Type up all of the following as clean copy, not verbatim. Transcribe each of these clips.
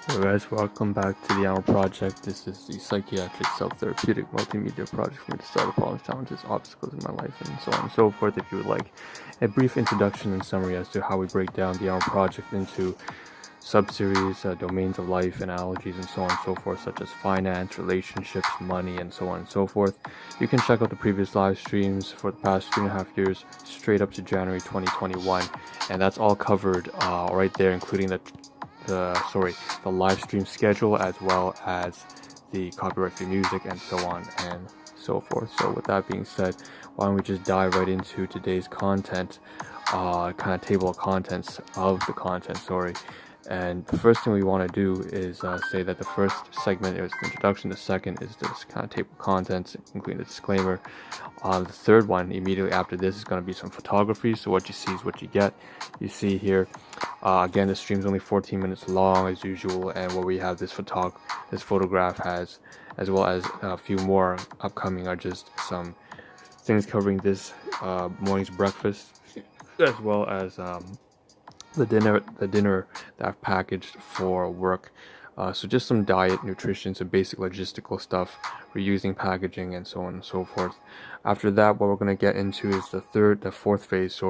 Hello guys, welcome back to the Ahn Rho Project. This is the psychiatric self-therapeutic multimedia project for me to solve the problems, challenges, obstacles in my life, and so on and so forth. If you would like a brief introduction and summary as to how we break down the Ahn Rho Project into sub-series, domains of life, analogies, and so on and so forth, such as finance, relationships, money, and so on and so forth, you can check out the previous live streams for the past 3.5 years, straight up to January 2021, and that's all covered right there, including the live stream schedule, as well as the copyright-free music, and so on and so forth. So with that being said, why don't we just dive right into today's content, kind of table of contents of the content, and the first thing we want to do is say that the first segment is the introduction, the second is this kind of table of contents, including the disclaimer. The third one, immediately after this, is going to be some photography, so what you see is what you get. You see here, again, the stream's only 14 minutes long as usual, and what we have this photograph has, as well as a few more upcoming, are just some things covering this morning's breakfast, as well as the dinner that I've packaged for work. So just some diet, nutrition, some basic logistical stuff, reusing packaging, and so on and so forth. After that, what we're going to get into is the fourth phase,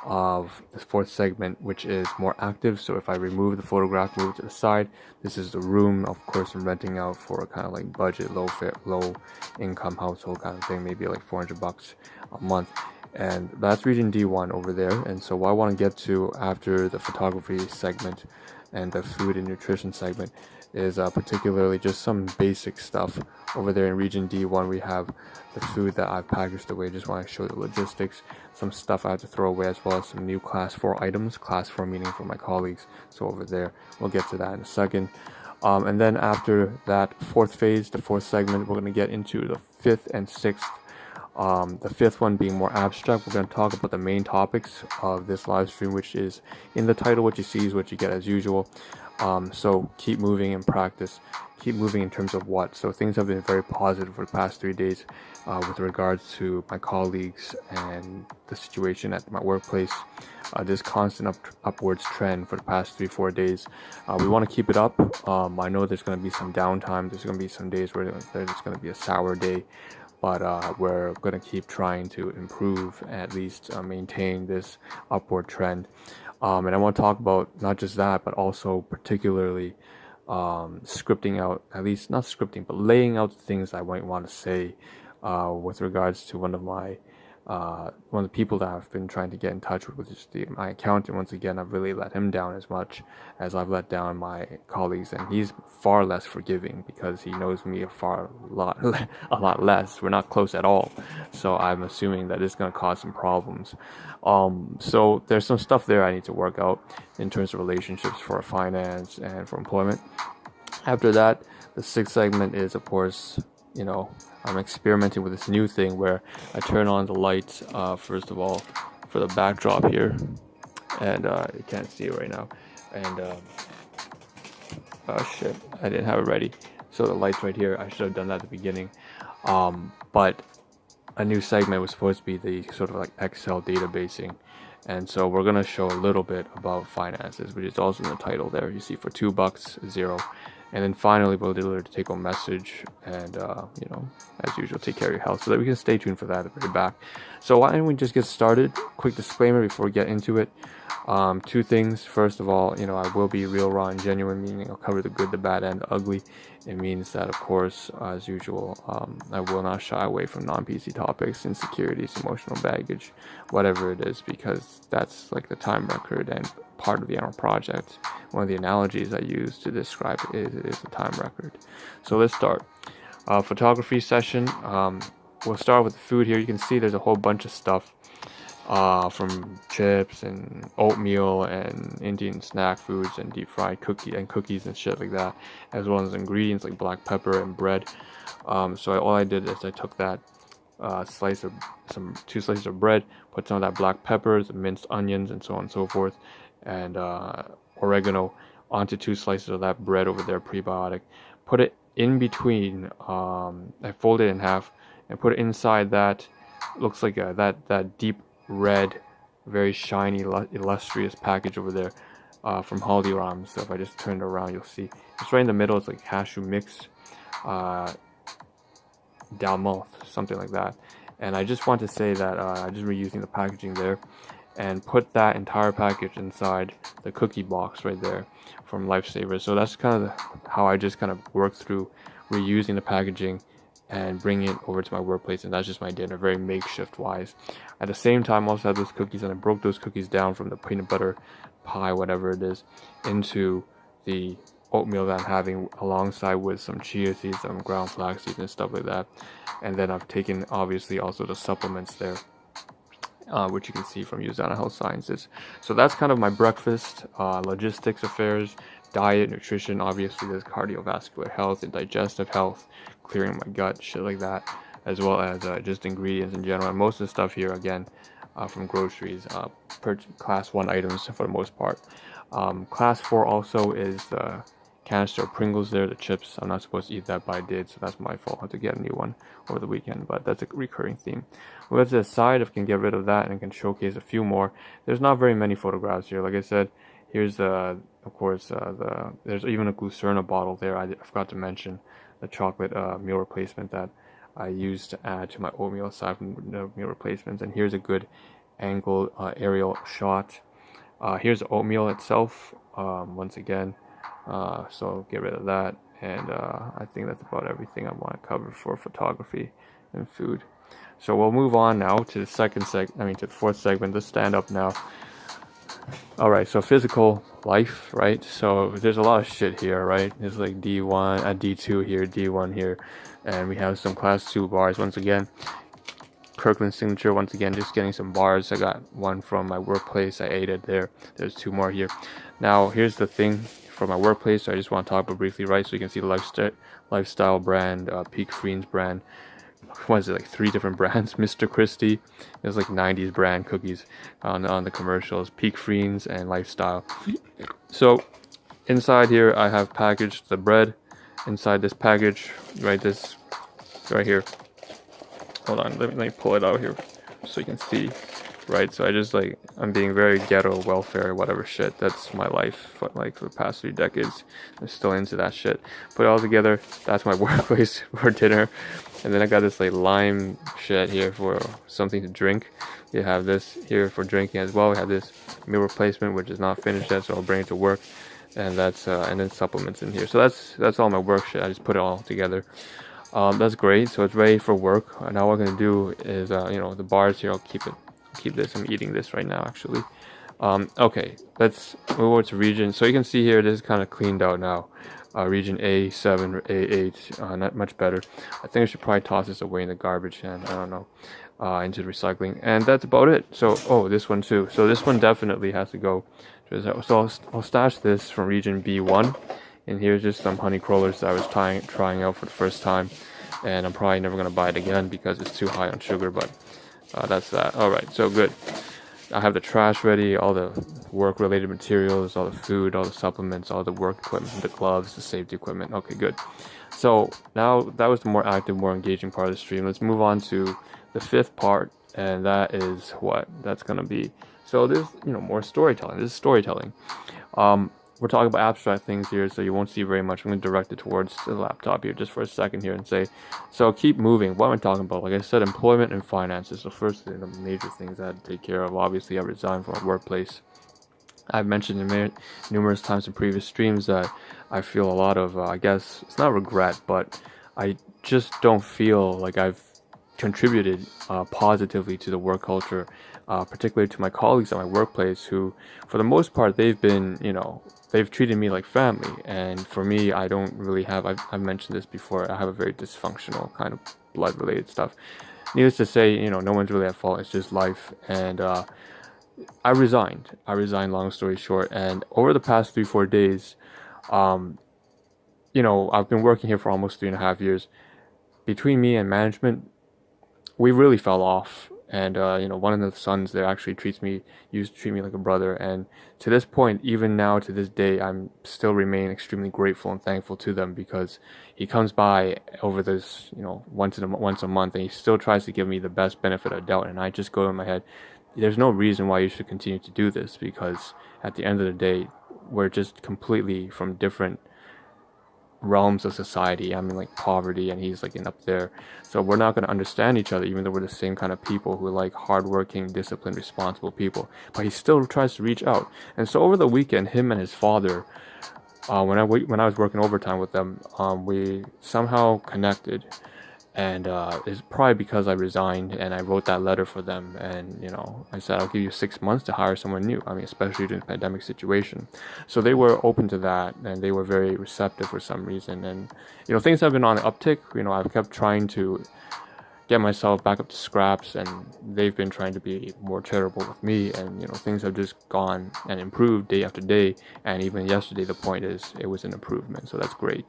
of the fourth segment, which is more active. So if I remove the photograph, move it to the side, this is the room. Of course, I'm renting out for a kind of like budget, low income household kind of thing, maybe like $400 a month. And that's region D1 over there. And so what I want to get to after the photography segment and the food and nutrition segment is particularly just some basic stuff. Over there in region D1, we have the food that I've packaged away. Just want to show the logistics, some stuff I have to throw away, as well as some new class 4 items, class 4 meaning for my colleagues. So over there, we'll get to that in a second. And then after that fourth phase, the fourth segment, we're going to get into the fifth and sixth. The fifth one being more abstract. We're going to talk about the main topics of this live stream, which is in the title. What you see is what you get, as usual. So keep moving and practice. Keep moving in terms of what. So things have been very positive for the past 3 days with regards to my colleagues and the situation at my workplace. This constant upwards trend for the past 3-4 days. We want to keep it up. I know there's going to be some downtime. There's going to be some days where there's going to be a sour day. But we're going to keep trying to improve, at least maintain this upward trend. And I want to talk about not just that, but also particularly scripting out, at least not scripting, but laying out the things I might want to say with regards to one of the people that I've been trying to get in touch with, which is my accountant. Once again, I've really let him down as much as I've let down my colleagues, and he's far less forgiving because he knows me a lot less. We're not close at all, so I'm assuming that it's going to cause some problems. So there's some stuff there I need to work out in terms of relationships for finance and for employment. After that, the sixth segment is, of course, I'm experimenting with this new thing where I turn on the lights, first of all, for the backdrop here, and you can't see it right now, and oh shit, I didn't have it ready. So the lights right here, I should have done that at the beginning. But a new segment was supposed to be the sort of like Excel databasing, and so we're gonna show a little bit about finances, which is also in the title there. You see, for $2, 0. And then finally, we'll deliver the take-home message, and as usual, take care of your health, so that we can stay tuned for that at the very back. So why don't we just get started? Quick disclaimer before we get into it. Two things. First of all, I will be real, raw, and genuine, meaning I'll cover the good, the bad, and the ugly. It means that, of course, as usual, I will not shy away from non-PC topics, insecurities, emotional baggage, whatever it is, because that's like the time record and part of the Ahn Rho Project. One of the analogies I use to describe it is a time record. So let's start. Photography session. We'll start with the food here. You can see there's a whole bunch of stuff, from chips and oatmeal and Indian snack foods and deep fried cookies and shit like that, as well as ingredients like black pepper and bread. So all I did is I took that two slices of bread, put some of that black pepper, some minced onions, and so on and so forth, and oregano onto 2 slices of that bread over there, prebiotic. Put it in between. I fold it in half and put it inside that. Looks like that deep red, very shiny, illustrious package over there. from Haldiram. So if I just turn it around, you'll see it's right in the middle. It's like cashew mix, dalmouth, something like that. And I just want to say that I'm just reusing the packaging there, and put that entire package inside the cookie box right there from Lifesavers. So that's kind of how I just kind of work through reusing the packaging and bringing it over to my workplace, and that's just my dinner, very makeshift wise. At the same time, I also had those cookies, and I broke those cookies down from the peanut butter pie, whatever it is, into the oatmeal that I'm having alongside with some chia seeds, some ground flax seeds and stuff like that. And then I've taken obviously also the supplements there, which you can see from Usana Health Sciences. So that's kind of my breakfast, logistics affairs, diet, nutrition. Obviously there's cardiovascular health and digestive health, clearing my gut, shit like that, as well as just ingredients in general. And most of the stuff here, again, from groceries, class 1 items for the most part. Class 4 also is the canister of Pringles there, the chips. I'm not supposed to eat that, but I did, so that's my fault. I had to get a new one over the weekend, but that's a recurring theme. We'll go to the side, if we can get rid of that and can showcase a few more. There's not very many photographs here. Like I said, here's of course, there's even a Glucerna bottle there. I forgot to mention the chocolate meal replacement that I used to add to my oatmeal aside from the meal replacements. And here's a good angle aerial shot. Here's the oatmeal itself, once again. So get rid of that, and I think that's about everything I want to cover for photography and food. So we'll move on now to the to the fourth segment. Let's stand up now. All right, so physical life, right? So there's a lot of shit here, right? There's like D1 at D2 here, D1 here, and we have some class 2 bars once again. Kirkland signature once again, just getting some bars. I got one from my workplace. I ate it there. There's 2 more here. Now here's the thing for my workplace. I just want to talk about briefly, right? So you can see the lifestyle brand, Peak Freens brand. What is it, like 3 different brands? Mr. Christie. There's like 90s brand cookies on the commercials. Peak Freens and Lifestyle. So inside here, I have packaged the bread. Inside this package, right? This right here. Hold on, let me pull it out here so you can see, right? So I'm being very ghetto welfare, whatever shit. That's my life, but like for the past 3 decades, I'm still into that shit. Put it all together, that's my workplace for dinner. And then I got this like lime shit here for something to drink. You have this here for drinking as well. We have this meal replacement, which is not finished yet, so I'll bring it to work. And that's and then supplements in here. So that's all my work shit. I just put it all together. That's great. So it's ready for work. And now what I'm gonna do is, the bars here, I'll keep this. I'm eating this right now, actually. Okay, let's move over to region. So you can see here, this is kind of cleaned out now. Region A7 or A8, not much better. I think I should probably toss this away in the garbage can. I don't know, into the recycling. And that's about it. So, this one too. So this one definitely has to go. So I'll stash this from region B1. And here's just some honey crawlers that I was trying out for the first time, and I'm probably never gonna buy it again because it's too high on sugar. But that's that. All right, so good. I have the trash ready, all the work-related materials, all the food, all the supplements, all the work equipment, the gloves, the safety equipment. Okay, good. So now that was the more active, more engaging part of the stream. Let's move on to the 5th part, and that is what that's gonna be. So there's more storytelling. This is storytelling. We're talking about abstract things here, so you won't see very much. I'm going to direct it towards the laptop here just for a second here and say, so keep moving. What am I talking about? Like I said, employment and finances. So first, the major things I had to take care of. Obviously, I resigned from my workplace. I've mentioned numerous times in previous streams that I feel a lot of, I guess, it's not regret, but I just don't feel like I've contributed positively to the work culture, particularly to my colleagues at my workplace who, for the most part, they've been, they've treated me like family. And for me, I don't really have, I've mentioned this before, I have a very dysfunctional kind of blood-related stuff. Needless to say, no one's really at fault. It's just life. And I resigned, long story short. And over the past 3-4 days, I've been working here for almost 3.5 years. Between me and management, we really fell off. And one of the sons there actually used to treat me like a brother. And to this point, even now to this day, I'm still remain extremely grateful and thankful to them, because he comes by over this, once a month, and he still tries to give me the best benefit of doubt. And I just go in my head, there's no reason why you should continue to do this, because at the end of the day, we're just completely from different realms of society. I'm in like poverty and he's like in up there, so we're not going to understand each other, even though we're the same kind of people who like hardworking, disciplined, responsible people. But he still tries to reach out. And so over the weekend, him and his father, when I was working overtime with them, we somehow connected. And it's probably because I resigned and I wrote that letter for them, and I said I'll give you 6 months to hire someone new. I mean, especially during the pandemic situation. So they were open to that, and they were very receptive for some reason. And things have been on the uptick. I've kept trying to get myself back up to scraps, and they've been trying to be more charitable with me, and things have just gone and improved day after day. And even yesterday, the point is, it was an improvement, so that's great.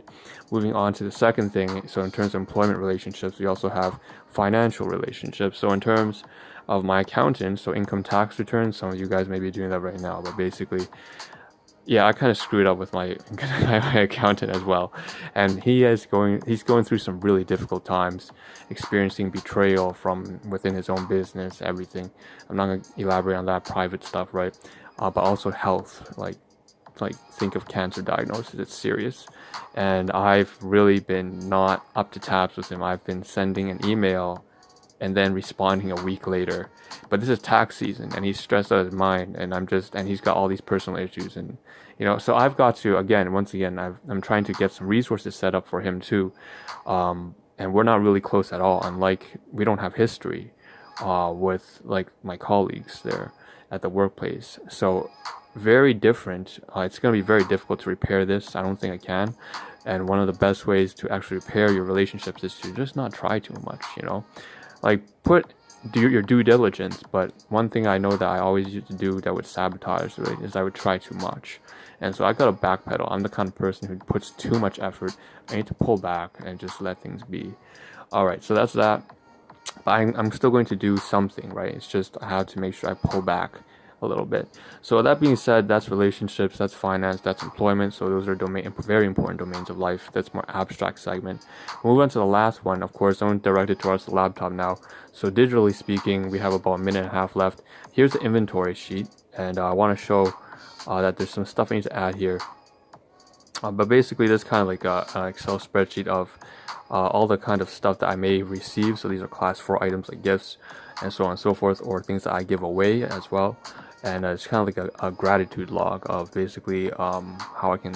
Moving on to the second thing, so in terms of employment relationships, we also have financial relationships. So in terms of my accountant, so income tax returns, some of you guys may be doing that right now, but basically, yeah, I kind of screwed up with my accountant as well, and he's going through some really difficult times, experiencing betrayal from within his own business, everything. I'm not going to elaborate on that private stuff, right? But also health, like think of cancer diagnosis. It's serious, and I've really been not up to taps with him. I've been sending an email and then responding a week later. But this is tax season, and he's stressed out of his mind, and he's got all these personal issues, and so I've got to once again, I'm trying to get some resources set up for him too, and we're not really close at all. Unlike, we don't have history with like my colleagues there at the workplace, so very different. It's going to be very difficult to repair this. I don't think I can. And one of the best ways to actually repair your relationships is to just not try too much, like do your due diligence. But one thing I know that I always used to do that would sabotage it is I would try too much. And so I gotta backpedal. I'm the kind of person who puts too much effort. I need to pull back and just let things be. All right, so that's that. But I'm still going to do something, right? It's just I have to make sure I pull back a little bit. So that being said, that's relationships, that's finance, that's employment. So those are very important domains of life. That's more abstract segment. We'll move on to the last one. Of course, I'm directed towards the laptop now. So digitally speaking, we have about a minute and a half left. Here's the inventory sheet, and I want to show that there's some stuff I need to add here. But basically, this is kind of like an Excel spreadsheet of all the kind of stuff that I may receive. So these are class 4 items like gifts and so on and so forth, or things that I give away as well. And it's kind of like a gratitude log of basically how I can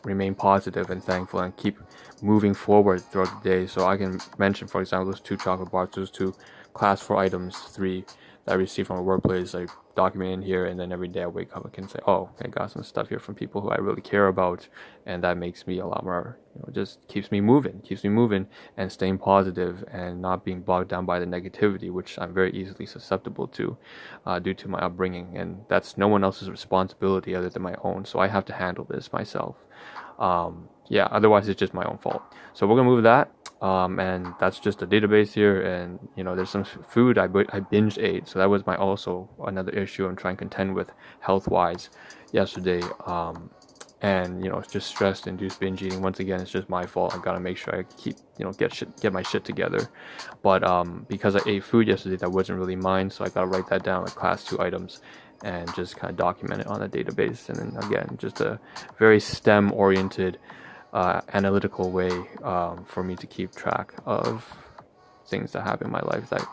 remain positive and thankful and keep moving forward throughout the day. So I can mention, for example, those 2 chocolate bars, those 2 class 4 items, 3 that I received from a workplace. I document in here, and then every day I wake up, I can say, oh, I got some stuff here from people who I really care about, and that makes me a lot more, just keeps me moving and staying positive and not being bogged down by the negativity, which I'm very easily susceptible to due to my upbringing, and that's no one else's responsibility other than my own. So I have to handle this myself. Otherwise it's just my own fault. So we're gonna move that. And that's just a database here, and there's some food I binge ate, so that was also another issue I'm trying to contend with health wise yesterday. And it's just stress induced binge eating. Once again, it's just my fault. I gotta make sure I keep get my shit together. But because I ate food yesterday that wasn't really mine, so I gotta write that down like class 2 items and just kind of document it on a database. And then again, just a very STEM oriented analytical way for me to keep track of things that happen in my life that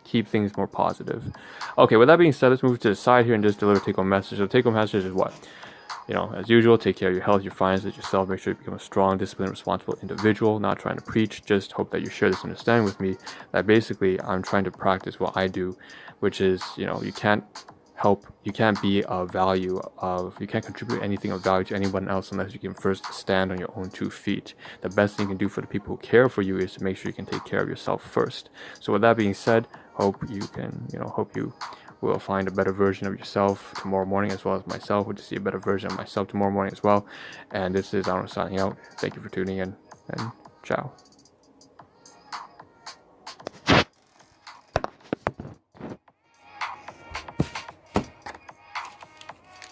keep things more positive. Okay, with that being said, let's move to the side here and just deliver take-home message. So take-home message is what? As usual, take care of your health, your finances, yourself. Make sure you become a strong, disciplined, responsible individual. Not trying to preach, just hope that you share this understanding with me, that basically I'm trying to practice what I do, which is, you can't contribute anything of value to anyone else unless you can first stand on your own 2 feet. The best thing you can do for the people who care for you is to make sure you can take care of yourself first. So with that being said, hope you will find a better version of yourself tomorrow morning, as well as myself. Hope to see a better version of myself tomorrow morning as well. And this is Ahn Rho signing out. Thank you for tuning in, and ciao.